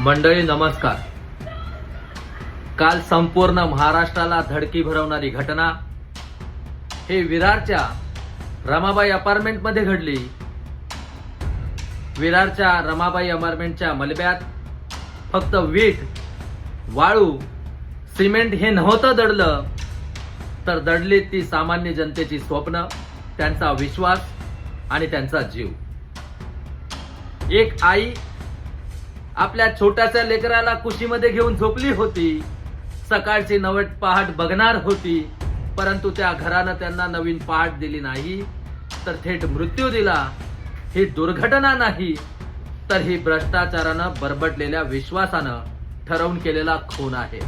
मंडळी नमस्कार. काल संपूर्ण महाराष्ट्राला धडकी भरवणारी घटना हे विरारच्या रमाबाई अपार्टमेंट मध्ये घडली. विरारच्या रमाबाई अपार्टमेंटच्या मलब्यात फक्त वीट, वाळू, सिमेंट हे नव्हतं दडलं, तर दडली ती सामान्य जनतेची स्वप्न, त्यांचा विश्वास आणि त्यांचा जीव. एक आई आपल्या छोट्याच्या लेकराला कुशीमध्ये घेऊन झोपली होती. सकाळची नवीन पहाट बघणार होती, परंतु त्या घरानं त्यांना नवीन पहाट दिली नाही, तर थेट मृत्यू दिला. ही दुर्घटना नाही, तर ही भ्रष्टाचारानं बरबटलेल्या विश्वासानं ठरवून केलेला खून आहे.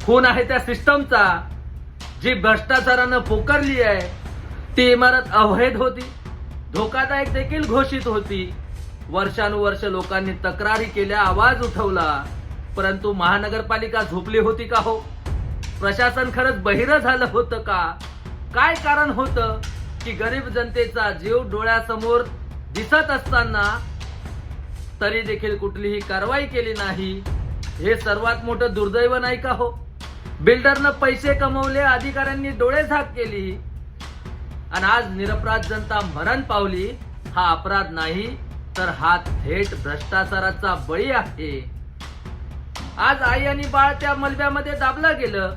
खून आहे त्या सिस्टमचा, जी भ्रष्टाचारानं पोकारली आहे. ती इमारत अवैध होती, धोकादायक देखील घोषित होती. वर्षानुवर्ष लोकांनी तक्रारी केल्या, आवाज उठवला, परंतु महानगरपालिका झोपली होती का हो? प्रशासन खरंच बहिरं झालं होतं का? काय कारण होतं की गरीब जनतेचा जीव डोळ्यासमोर दिसत असताना तरी देखील कुठलीही कारवाई केली नाही? हे सर्वात मोठं दुर्दैव नाही का हो? बिल्डरनं पैसे कमवले, अधिकाऱ्यांनी डोळे झाक केली आणि आज निरपराध जनता मरण पावली. हा अपराध नाही, तर हा थेट भ्रष्टाचाराचा बळी आहे. आज आई आणि बाळ त्या मलब्यामध्ये दाबलं गेलं.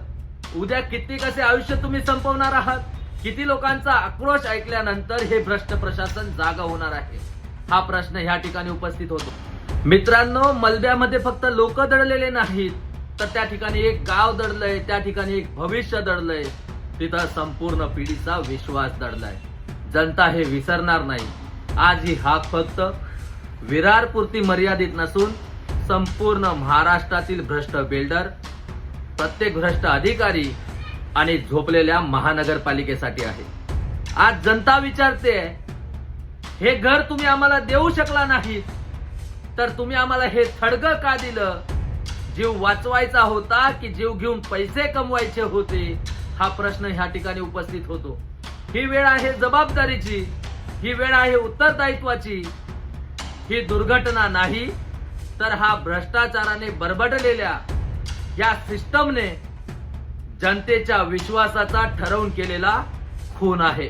उद्या किती कसे आयुष्य तुम्ही संपवणार आहात? किती लोकांचा आक्रोश ऐकल्यानंतर हे भ्रष्ट प्रशासन जागा होणार आहे? हा प्रश्न ह्या ठिकाणी उपस्थित होतो. मित्रांनो, मलब्यामध्ये फक्त लोक दडलेले नाहीत, तर त्या ठिकाणी एक गाव दडलंय, त्या ठिकाणी एक भविष्य दडलंय, तिथं संपूर्ण पिढीचा विश्वास दडलाय. जनता हे विसरणार नाही. आज ही हाक फक्त विरार पुरती मर्यादित नसून संपूर्ण महाराष्ट्रातील भ्रष्ट बिल्डर, प्रत्येक भ्रष्ट अधिकारी आणि झोपलेल्या महानगरपालिकेसाठी आहे. आज जनता विचारते, हे घर तुम्ही आम्हाला देऊ शकला नाही, तर तुम्ही आम्हाला हे थडगं का दिलं? जीव वाचवायचा होता की जीव घेऊन पैसे कमवायचे होते? हा प्रश्न ह्या ठिकाणी उपस्थित होतो. ही वेळ आहे जबाबदारीची, ही वेळ आहे उत्तरदायित्वाची. ही दुर्घटना नाही, तर हा भ्रष्टाचाराने बरबडलेल्या या सिस्टमने जनतेच्या विश्वासाचा ठरवून केलेला खून आहे.